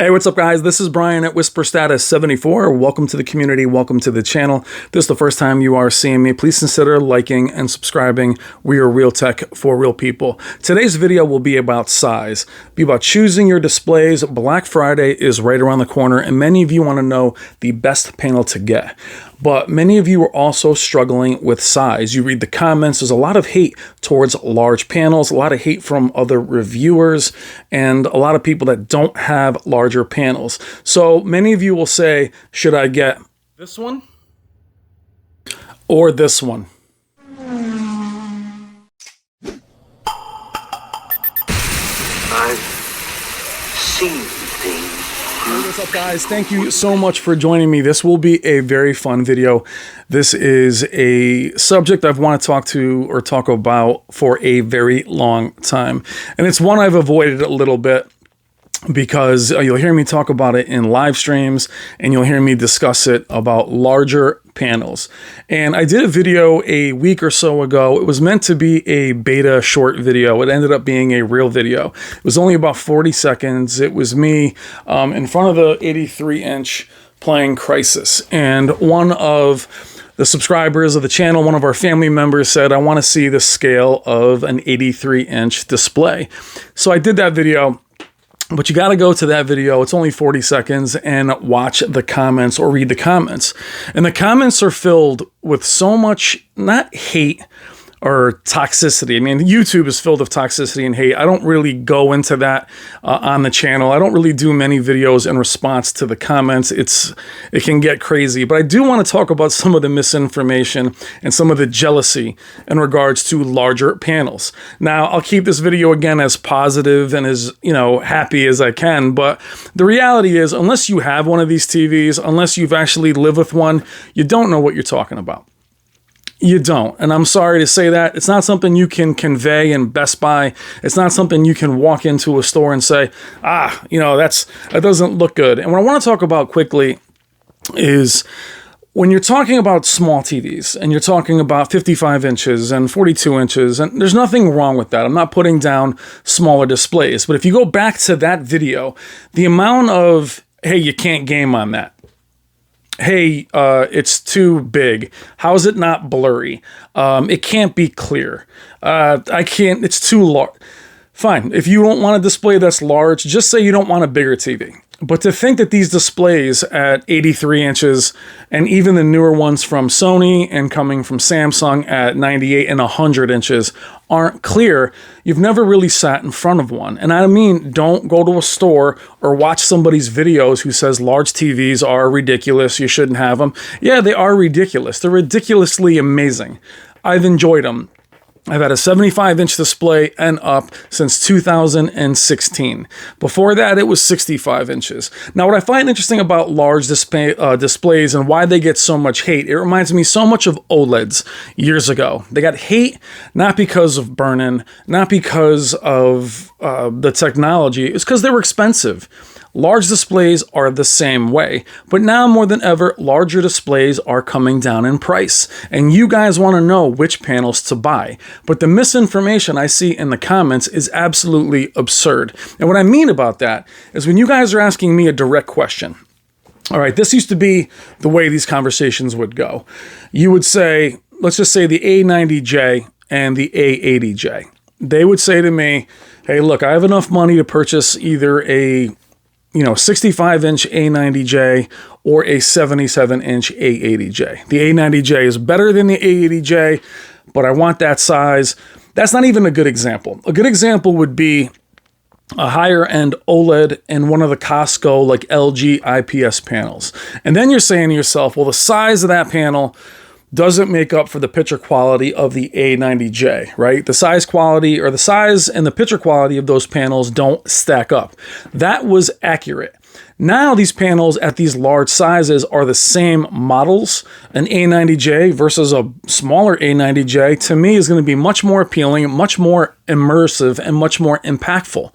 Hey, what's up guys? This is Brian at Whisper Status 74. Welcome to the community. Welcome to the channel. If this is the first time you are seeing me, please consider liking and subscribing. We are real tech for real people. Today's video will be about size, be about choosing your displays. Black Friday is right around the corner and many of you want to know the best panel to get. But many of you are also struggling with size. You read the comments, there's a lot of hate towards large panels, a lot of hate from other reviewers, and a lot of people that don't have larger panels. So many of you will say, should I get this one or this one? I've seen things. Hey, what's up guys? Thank you so much for joining me. This will be a very fun video. This is a subject I've wanted to talk about for a very long time. And it's one I've avoided a little bit because you'll hear me talk about it in live streams and you'll hear me discuss it about larger panels. And I did a video a week or so ago. It was meant to be a beta short video. It ended up being a real video. It was only about 40 seconds. It was me in front of the 83-inch playing Crisis. And one of the subscribers of the channel, one of our family members said, I want to see the scale of an 83-inch display. So I did that video. But you got to go to that video. It's only 40 seconds and watch the comments or read the comments. And the comments are filled with so much, not hate or toxicity. I mean, YouTube is filled with toxicity and hate. I don't really go into that on the channel. I don't really do many videos in response to the comments. It can get crazy. But I do want to talk about some of the misinformation and some of the jealousy in regards to larger panels. Now, I'll keep this video again as positive and as, happy as I can. But the reality is, unless you have one of these TVs, unless you've actually lived with one, you don't know what you're talking about. You don't. And I'm sorry to say that. It's not something you can convey in Best Buy. It's not something you can walk into a store and say, that doesn't look good. And what I want to talk about quickly is when you're talking about small TVs and you're talking about 55 inches and 42 inches, and there's nothing wrong with that. I'm not putting down smaller displays. But if you go back to that video, the amount of, hey, you can't game on that. Hey, it's too big. How is it not blurry? It can't be clear. It's too large. Fine. If you don't want a display that's large, just say you don't want a bigger TV. But to think that these displays at 83 inches and even the newer ones from Sony and coming from Samsung at 98 and 100 inches aren't clear, you've never really sat in front of one. And I mean, don't go to a store or watch somebody's videos who says large TVs are ridiculous, you shouldn't have them. Yeah, they are ridiculous. They're ridiculously amazing. I've enjoyed them. I've had a 75-inch display and up since 2016. Before that, it was 65 inches. Now, what I find interesting about large displays and why they get so much hate, it reminds me so much of OLEDs years ago. They got hate not because of burn-in, not because of the technology. It's because they were expensive. Large displays are the same way, but now more than ever, larger displays are coming down in price, and you guys want to know which panels to buy. But the misinformation I see in the comments is absolutely absurd. And what I mean about that is when you guys are asking me a direct question. All right, this used to be the way these conversations would go. You would say, let's just say the A90J and the A80J. They would say to me, hey, look, I have enough money to purchase either a 65-inch A90J or a 77-inch A80J. The A90J is better than the A80J, but I want that size. That's not even a good example. A good example would be a higher-end OLED and one of the Costco, like LG IPS panels. And then you're saying to yourself, well, the size of that panel doesn't make up for the picture quality of the A90J, right? The size and the picture quality of those panels don't stack up. That was accurate. Now these panels at these large sizes are the same models. An A90J versus a smaller A90J, to me, is going to be much more appealing, much more immersive, and much more impactful.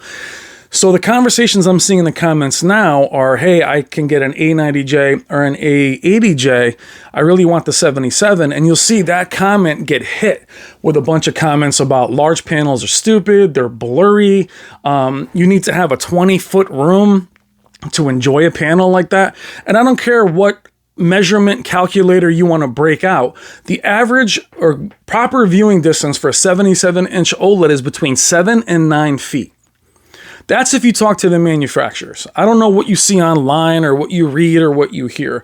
So the conversations I'm seeing in the comments now are, hey, I can get an A90J or an A80J. I really want the 77. And you'll see that comment get hit with a bunch of comments about large panels are stupid, they're blurry, you need to have a 20-foot room. to enjoy a panel like that. And I don't care what measurement calculator you want to break out. The average or proper viewing distance for a 77-inch OLED is between 7 and 9 feet. That's if you talk to the manufacturers. I don't know what you see online or what you read or what you hear,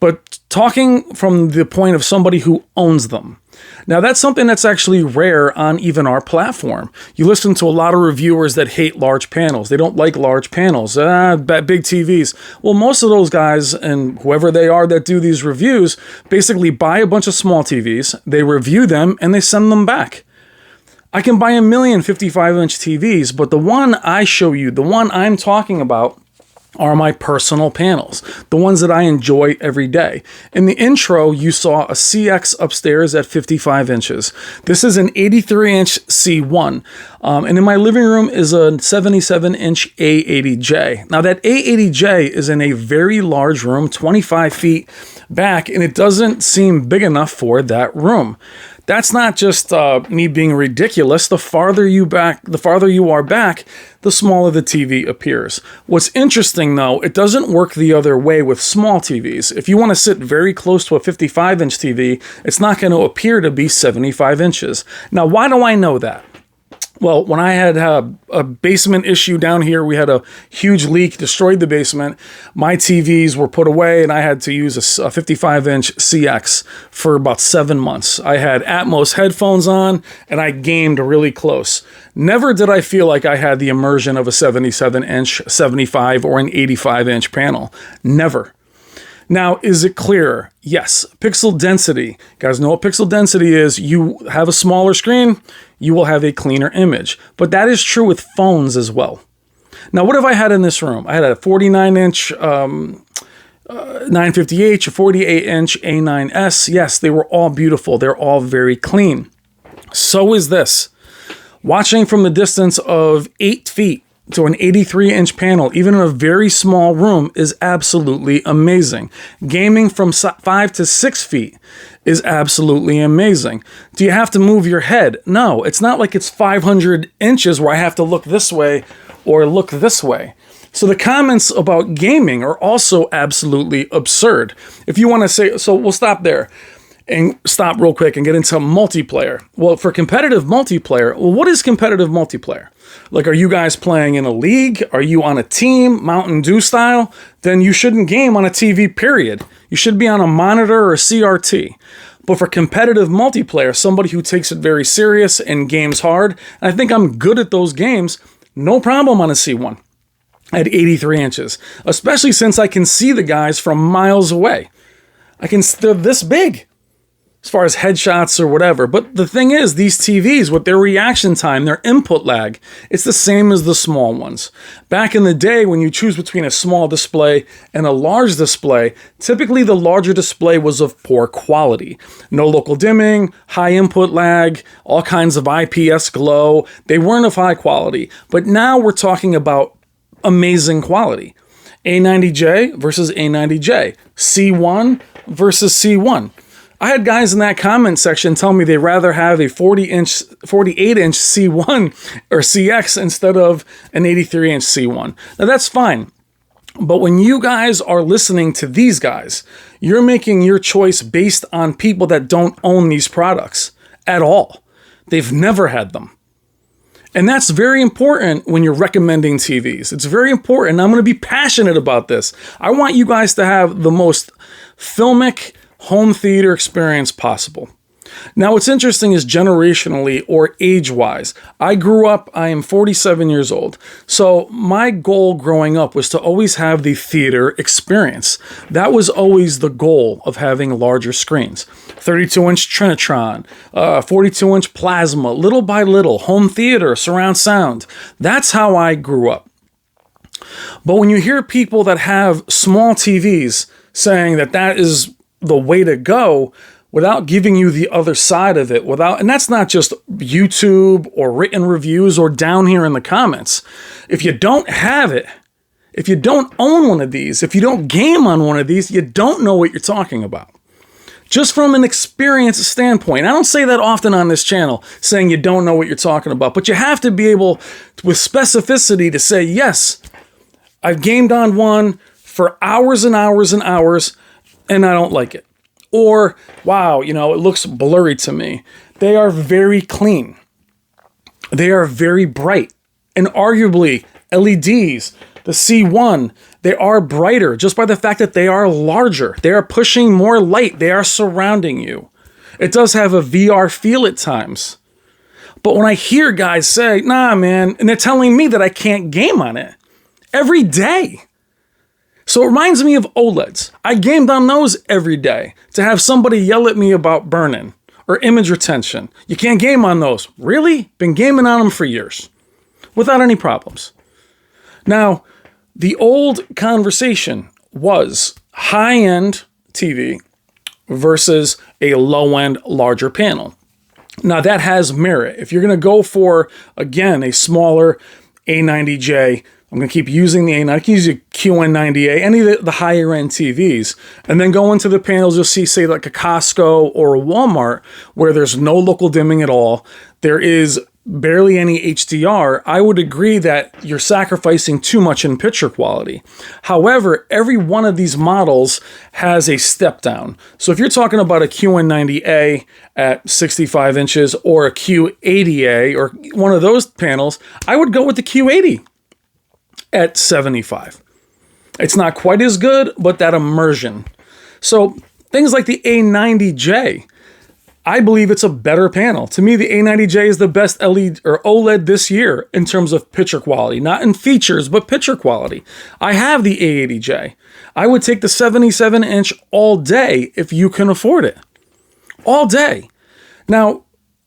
but talking from the point of somebody who owns them. Now, that's something that's actually rare on even our platform. You listen to a lot of reviewers that hate large panels. They don't like large panels. Big TVs. Well, most of those guys and whoever they are that do these reviews basically buy a bunch of small TVs, they review them, and they send them back. I can buy a million 55-inch TVs, but the one I show you, the one I'm talking about, are my personal panels, the ones that I enjoy every day. In the intro, you saw a CX upstairs at 55 inches. This is an 83-inch C1, and in my living room is a 77-inch A80J. Now, that A80J is in a very large room, 25 feet back, and it doesn't seem big enough for that room. That's not just me being ridiculous. The farther you are back, the smaller the TV appears. What's interesting, though, it doesn't work the other way with small TVs. If you want to sit very close to a 55-inch TV, it's not going to appear to be 75 inches. Now, why do I know that? Well, when I had a basement issue down here, we had a huge leak, destroyed the basement. My TVs were put away, and I had to use a 55-inch CX for about 7 months. I had Atmos headphones on, and I gamed really close. Never did I feel like I had the immersion of a 77-inch, 75, or an 85-inch panel. Never. Now, is it clearer? Yes. Pixel density. You guys know what pixel density is. You have a smaller screen, you will have a cleaner image. But that is true with phones as well. Now, what have I had in this room? I had a 49-inch 950H, a 48-inch A9S. Yes, they were all beautiful. They're all very clean. So is this. Watching from the distance of 8 feet to an 83-inch panel, even in a very small room, is absolutely amazing. Gaming from 5 to 6 feet is absolutely amazing. Do you have to move your head? No, it's not like it's 500 inches where I have to look this way or look this way. So the comments about gaming are also absolutely absurd. If you want to say, so we'll stop there and stop real quick and get into multiplayer. Well, for competitive multiplayer, well, what is competitive multiplayer? Like, are you guys playing in a league? Are you on a team, Mountain Dew style? Then you shouldn't game on a TV, period. You should be on a monitor or a CRT. But for competitive multiplayer, somebody who takes it very serious and games hard, and I think I'm good at those games, no problem on a C1 at 83 inches, especially since I can see the guys from miles away. They're this big as far as headshots or whatever. But the thing is, these TVs, with their reaction time, their input lag, it's the same as the small ones. Back in the day, when you choose between a small display and a large display, typically the larger display was of poor quality. No local dimming, high input lag, all kinds of IPS glow. They weren't of high quality. But now we're talking about amazing quality. A90J versus A90J. C1 versus C1. I had guys in that comment section tell me they'd rather have a 48-inch C1 or CX instead of an 83-inch C1. Now, that's fine. But when you guys are listening to these guys, you're making your choice based on people that don't own these products at all. They've never had them. And that's very important when you're recommending TVs. It's very important. I'm going to be passionate about this. I want you guys to have the most filmic home theater experience possible. Now, what's interesting is generationally or age-wise. I am 47 years old. So my goal growing up was to always have the theater experience. That was always the goal of having larger screens. 32-inch Trinitron, 42-inch plasma, little by little, home theater, surround sound. That's how I grew up. But when you hear people that have small TVs saying that is the way to go, without giving you the other side of it, and that's not just YouTube or written reviews or down here in the comments. If you don't have it, if you don't own one of these, if you don't game on one of these, you don't know what you're talking about. Just from an experience standpoint. I don't say that often on this channel, saying you don't know what you're talking about, but you have to be able, with specificity, to say, yes, I've gamed on one for hours and hours and hours, and I don't like it. Or, wow, it looks blurry to me. They are very clean. They are very bright. And arguably, LEDs, the C1, they are brighter just by the fact that they are larger. They are pushing more light. They are surrounding you. It does have a VR feel at times. But when I hear guys say, nah, man, and they're telling me that I can't game on it every day. So it reminds me of OLEDs. I gamed on those every day to have somebody yell at me about burn-in or image retention. You can't game on those. Really? Been gaming on them for years without any problems. Now, the old conversation was high-end TV versus a low-end larger panel. Now, that has merit. If you're going to go for, again, a smaller A90J, I'm going to keep using the A90, I can use a QN90A, any of the higher-end TVs, and then go into the panels, you'll see, say, like a Costco or a Walmart, where there's no local dimming at all. There is barely any HDR. I would agree that you're sacrificing too much in picture quality. However, every one of these models has a step down. So if you're talking about a QN90A at 65 inches or a Q80A or one of those panels, I would go with the Q80 at 75. It's not quite as good, but that immersion. So things like the A90J, I believe it's a better panel. To me, the A90J is the best LED or OLED this year in terms of picture quality, not in features, but picture quality. I have the A80J. I would take the 77-inch all day if you can afford it. All day. Now,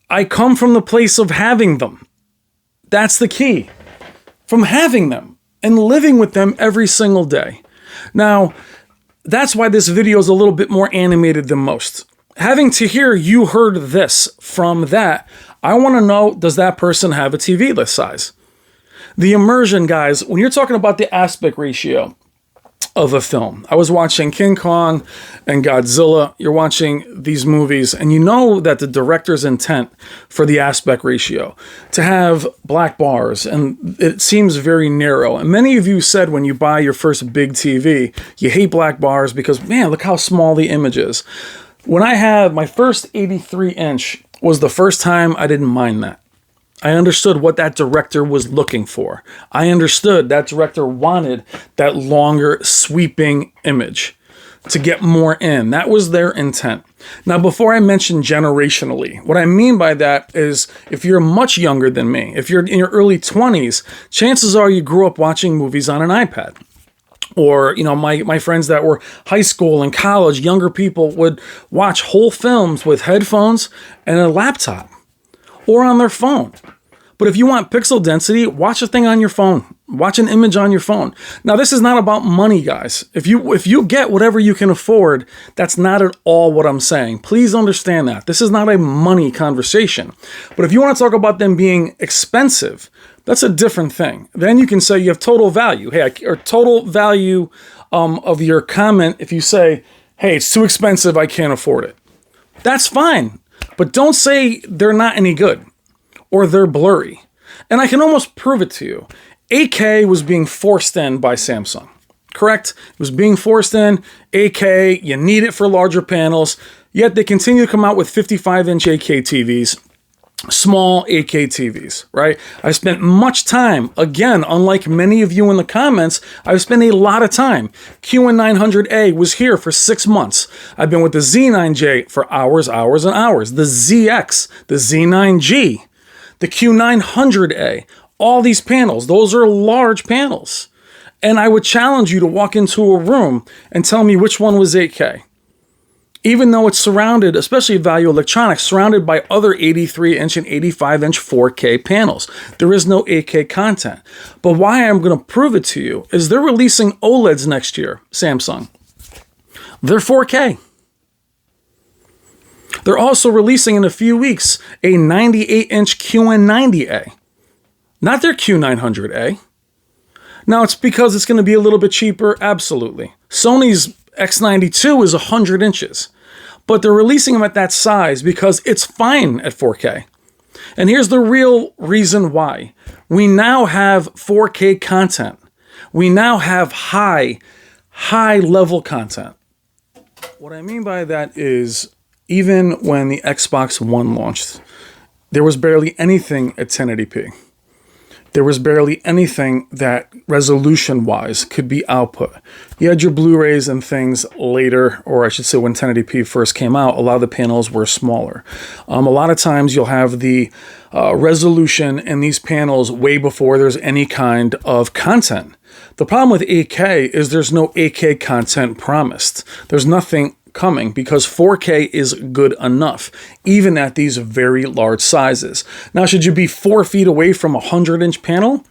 I come from the place of having them. That's the key. From having them and living with them every single day. Now, that's why this video is a little bit more animated than most. Having to hear you heard this from that, I want to know, does that person have a TV this size? The immersion, guys, when you're talking about the aspect ratio of a film, I was watching King Kong and Godzilla, you're watching these movies, and you know that the director's intent for the aspect ratio, to have black bars, and it seems very narrow. And many of you said when you buy your first big TV, you hate black bars because, man, look how small the image is. When I had my first 83-inch was the first time I didn't mind that. I understood what that director was looking for. I understood that director wanted that longer sweeping image to get more in. That was their intent. Now, before I mention generationally, what I mean by that is if you're much younger than me, if you're in your early 20s, chances are you grew up watching movies on an iPad. Or, my friends that were high school and college, younger people would watch whole films with headphones and a laptop or on their phone. But if you want pixel density, watch a thing on your phone. Watch an image on your phone. Now, this is not about money, guys. If you get whatever you can afford, that's not at all what I'm saying. Please understand that. This is not a money conversation. But if you want to talk about them being expensive, that's a different thing. Then you can say you have total value. Hey, or total value of your comment if you say, hey, it's too expensive, I can't afford it. That's fine. But don't say they're not any good or they're blurry. And I can almost prove it to you. 8K was being forced in by Samsung, correct? It was being forced in. 8K, you need it for larger panels. Yet they continue to come out with 55-inch 8K TVs. Small 8K TVs, right? I spent much time, again, unlike many of you in the comments, I've spent a lot of time. QN900A was here for 6 months. I've been with the Z9J for hours, hours, and hours. The ZX, the Z9G, the Q900A, all these panels, those are large panels. And I would challenge you to walk into a room and tell me which one was 8K. Even though it's surrounded, especially Value Electronics, surrounded by other 83-inch and 85-inch 4K panels. There is no 8K content. But why I'm going to prove it to you is they're releasing OLEDs next year, Samsung. They're 4K. They're also releasing in a few weeks a 98-inch QN90A. Not their Q900A. Now, it's because it's going to be a little bit cheaper, absolutely. Sony's X92 is 100 inches. But they're releasing them at that size because it's fine at 4K. And here's the real reason why. We now have 4K content. We now have high level content. What I mean by that is, even when the Xbox One launched, there was barely anything at 1080p. There was barely anything that resolution-wise could be output. You had your Blu-rays and things later, or I should say when 1080p first came out, a lot of the panels were smaller. A lot of times you'll have the resolution in these panels way before there's any kind of content. The problem with 8K is there's no 8K content promised. There's nothing coming because 4K is good enough, even at these very large sizes. Now, should you be 4 feet away from a 100-inch panel?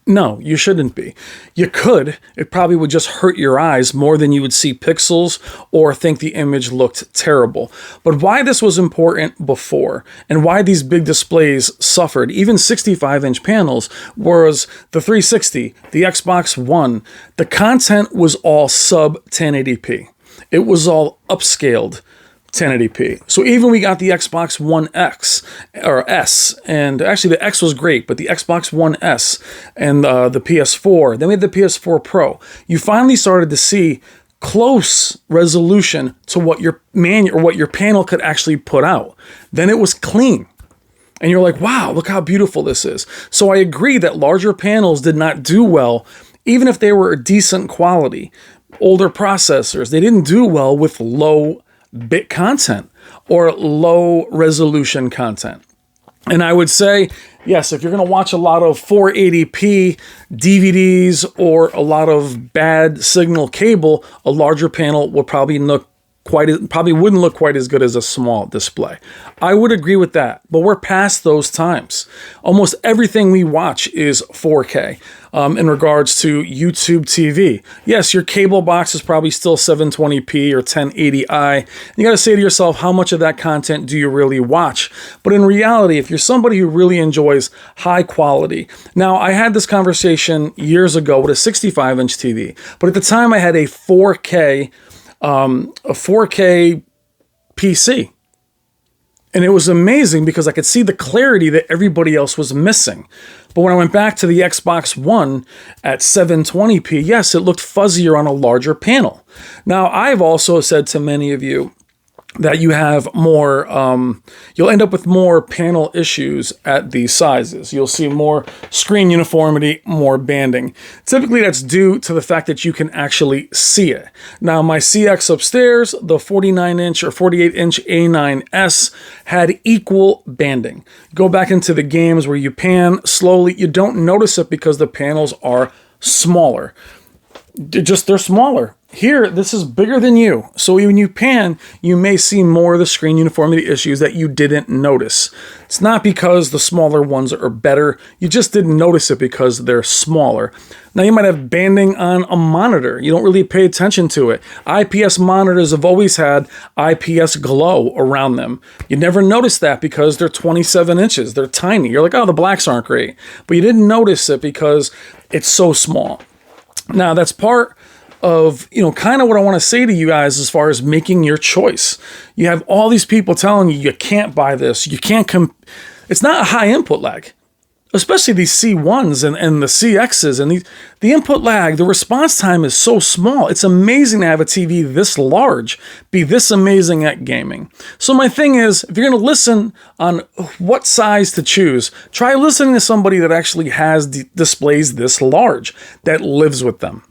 No, you shouldn't be. You could. It probably would just hurt your eyes more than you would see pixels or think the image looked terrible. But why this was important before and why these big displays suffered, even 65-inch panels, was the 360, the Xbox One. The content was all sub 1080p. It was all upscaled 1080p. So even we got the Xbox One X or S, and actually the X was great, but the Xbox One S and the PS4, then we had the PS4 Pro. You finally started to see close resolution to what your panel could actually put out. Then it was clean. And you're like, wow, look how beautiful this is. So I agree that larger panels did not do well, even if they were decent quality. Older processors, they didn't do well with low bit content or low resolution content. And I would say, yes, if you're going to watch a lot of 480p DVDs or a lot of bad signal cable, a larger panel will probably wouldn't look quite as good as a small display. I would agree with that, but we're past those times. Almost everything we watch is 4K in regards to YouTube TV. Yes, your cable box is probably still 720p or 1080i. You got to say to yourself, how much of that content do you really watch? But in reality, if you're somebody who really enjoys high quality. Now, I had this conversation years ago with a 65-inch TV, but at the time I had a 4K PC. And it was amazing because I could see the clarity that everybody else was missing. But when I went back to the Xbox One at 720p, yes, it looked fuzzier on a larger panel. Now, I've also said to many of you that you have more, you'll end up with more panel issues at these sizes. You'll see more screen uniformity, more banding. Typically, that's due to the fact that you can actually see it. Now, my CX upstairs, the 49-inch or 48-inch A9S, had equal banding. Go back into the games where you pan slowly. You don't notice it because the panels are smaller. They're smaller. Here, this is bigger than you. So when you pan, you may see more of the screen uniformity issues that you didn't notice. It's not because the smaller ones are better. You just didn't notice it because they're smaller. Now, you might have banding on a monitor. You don't really pay attention to it. IPS monitors have always had IPS glow around them. You never notice that because they're 27 inches. They're tiny. You're like, oh, the blacks aren't great. But you didn't notice it because it's so small. Now, that's part of, kind of what I want to say to you guys as far as making your choice. You have all these people telling you, you can't buy this. You can't it's not a high input lag, especially these C1s and the CXs and the input lag, the response time is so small. It's amazing to have a TV this large be this amazing at gaming. So my thing is, if you're going to listen on what size to choose, try listening to somebody that actually has displays this large, that lives with them,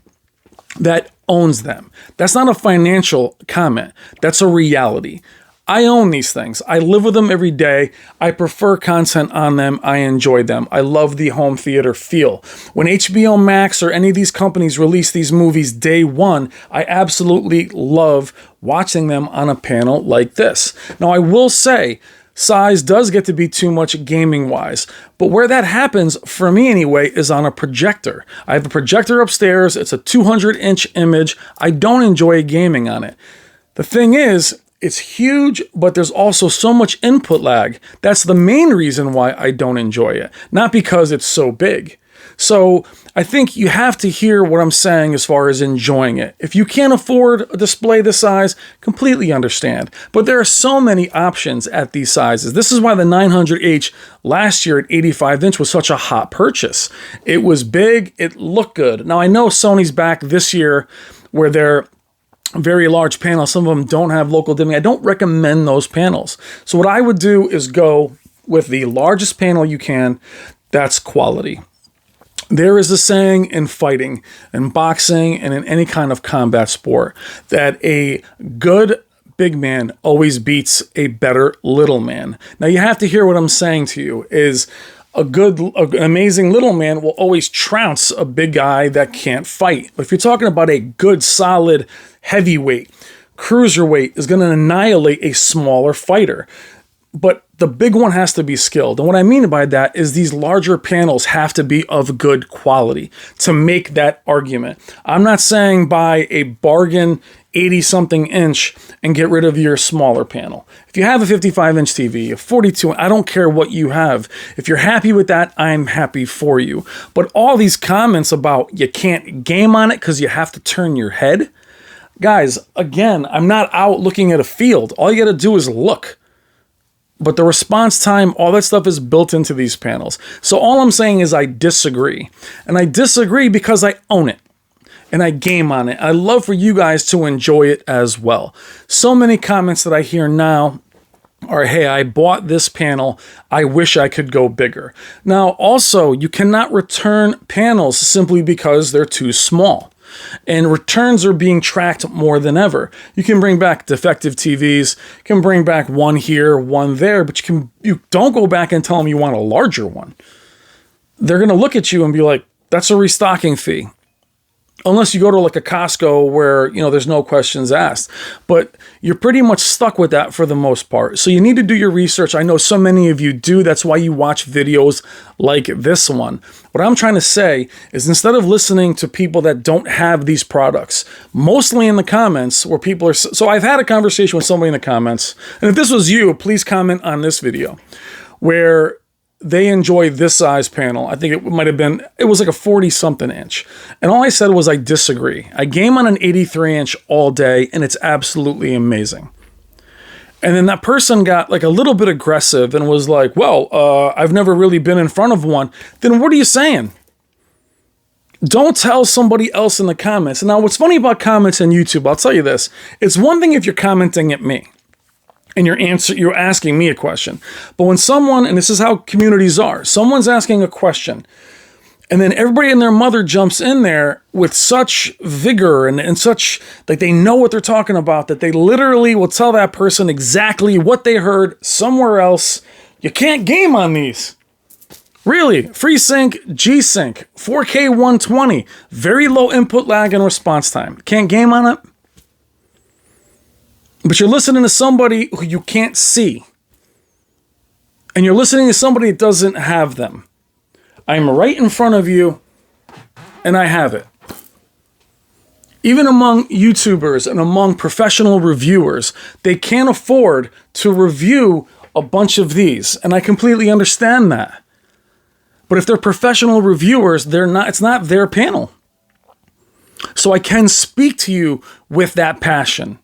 that owns them. That's not a financial comment. That's a reality. I own these things. I live with them every day. I prefer content on them. I enjoy them. I love the home theater feel. When HBO Max or any of these companies release these movies day one, I absolutely love watching them on a panel like this. Now, I will say, size does get to be too much gaming-wise, but where that happens, for me anyway, is on a projector. I have a projector upstairs. It's a 200-inch image. I don't enjoy gaming on it. The thing is, it's huge, but there's also so much input lag. That's the main reason why I don't enjoy it, not because it's so big. So I think you have to hear what I'm saying as far as enjoying it. If you can't afford a display this size, completely understand. But there are so many options at these sizes. This is why the 900H last year at 85 inch was such a hot purchase. It was big, it looked good. Now I know Sony's back this year where they're very large panels. Some of them don't have local dimming. I don't recommend those panels. So what I would do is go with the largest panel you can. That's quality. There is a saying in fighting, in boxing, and in any kind of combat sport that a good big man always beats a better little man. Now you have to hear what I'm saying to you is an amazing little man will always trounce a big guy that can't fight. But if you're talking about a good, solid heavyweight, cruiserweight is going to annihilate a smaller fighter. But the big one has to be skilled. And what I mean by that is these larger panels have to be of good quality to make that argument. I'm not saying buy a bargain 80-something inch and get rid of your smaller panel. If you have a 55-inch TV, a 42, I don't care what you have. If you're happy with that, I'm happy for you. But all these comments about you can't game on it because you have to turn your head. Guys, again, I'm not out looking at a field. All you got to do is look. But the response time, all that stuff is built into these panels. So all I'm saying is I disagree. And I disagree because I own it. And I game on it. I love for you guys to enjoy it as well. So many comments that I hear now are, hey, I bought this panel. I wish I could go bigger. Now, also, you cannot return panels simply because they're too small. And returns are being tracked more than ever. You can bring back defective TVs, you can bring back one here, one there, but you don't go back and tell them you want a larger one. They're going to look at you and be like, that's a restocking fee. Unless you go to like a Costco where, there's no questions asked. But you're pretty much stuck with that for the most part. So you need to do your research. I know so many of you do. That's why you watch videos like this one. What I'm trying to say is instead of listening to people that don't have these products, mostly in the comments where people are... So I've had a conversation with somebody in the comments, and if this was you, please comment on this video, where they enjoy this size panel. I think it was like a 40-something inch. And all I said was I disagree. I game on an 83-inch all day, and it's absolutely amazing. And then that person got like a little bit aggressive and was like, well, I've never really been in front of one. Then what are you saying? Don't tell somebody else in the comments. And now what's funny about comments on YouTube, I'll tell you this. It's one thing if you're commenting at me. And you're asking me a question. But when someone, and this is how communities are, someone's asking a question, and then everybody and their mother jumps in there with such vigor and such, like they know what they're talking about, that they literally will tell that person exactly what they heard somewhere else. You can't game on these. Really, FreeSync, G-Sync, 4K 120, very low input lag and response time. Can't game on it? But you're listening to somebody who you can't see. And you're listening to somebody that doesn't have them. I'm right in front of you, and I have it. Even among YouTubers and among professional reviewers, they can't afford to review a bunch of these. And I completely understand that. But if they're professional reviewers, it's not their panel. So I can speak to you with that passion.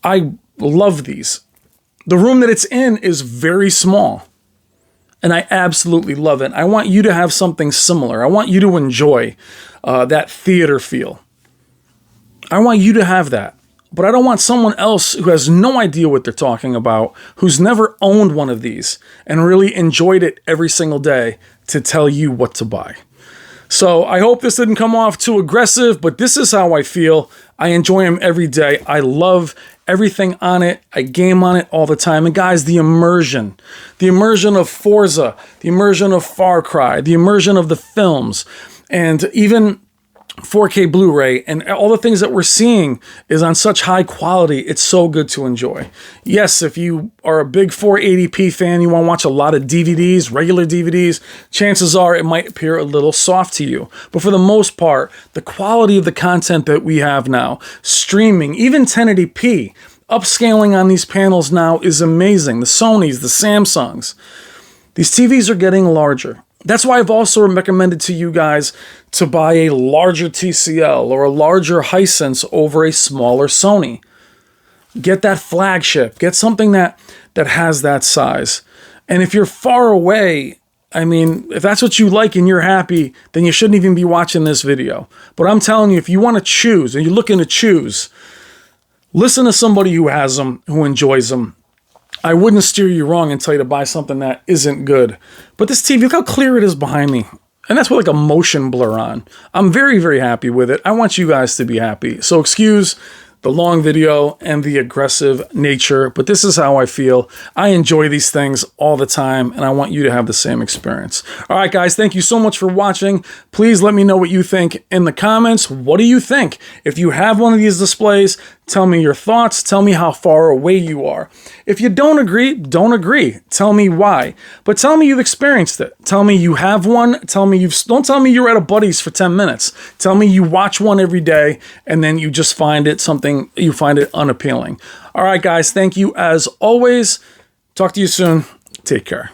I love these. The room that it's in is very small. And I absolutely love it. I want you to have something similar. I want you to enjoy that theater feel. I want you to have that. But I don't want someone else who has no idea what they're talking about, who's never owned one of these and really enjoyed it every single day, to tell you what to buy. So I hope this didn't come off too aggressive, but this is how I feel. I enjoy them every day. I love everything on it. I game on it all the time. And guys, the immersion of Forza, the immersion of Far Cry, the immersion of the films, and even 4K Blu-ray and all the things that we're seeing is on such high quality. It's so good to enjoy. Yes, if you are a big 480p fan, you want to watch a lot of DVDs, regular DVDs, chances are it might appear a little soft to you. But for the most part, the quality of the content that we have now, streaming, even 1080p, upscaling on these panels now is amazing. The Sonys, the Samsungs. These TVs are getting larger. That's why I've also recommended to you guys to buy a larger TCL or a larger Hisense over a smaller Sony. Get that flagship. Get something that has that size. And if you're far away, I mean, if that's what you like and you're happy, then you shouldn't even be watching this video. But I'm telling you, if you want to choose and you're looking to choose, listen to somebody who has them, who enjoys them. I wouldn't steer you wrong and tell you to buy something that isn't good. But this TV, look how clear it is behind me. And that's with like a motion blur on. I'm very, very happy with it. I want you guys to be happy. So excuse the long video and the aggressive nature, but this is how I feel. I enjoy these things all the time, and I want you to have the same experience. All right, guys, thank you so much for watching. Please let me know what you think in the comments. What do you think? If you have one of these displays, tell me your thoughts. Tell me how far away you are. If you don't agree, don't agree. Tell me why. But tell me you've experienced it. Tell me you have one. Don't tell me you're at a buddy's for 10 minutes. Tell me you watch one every day and then you just find it you find it unappealing. All right, guys, thank you as always. Talk to you soon. Take care.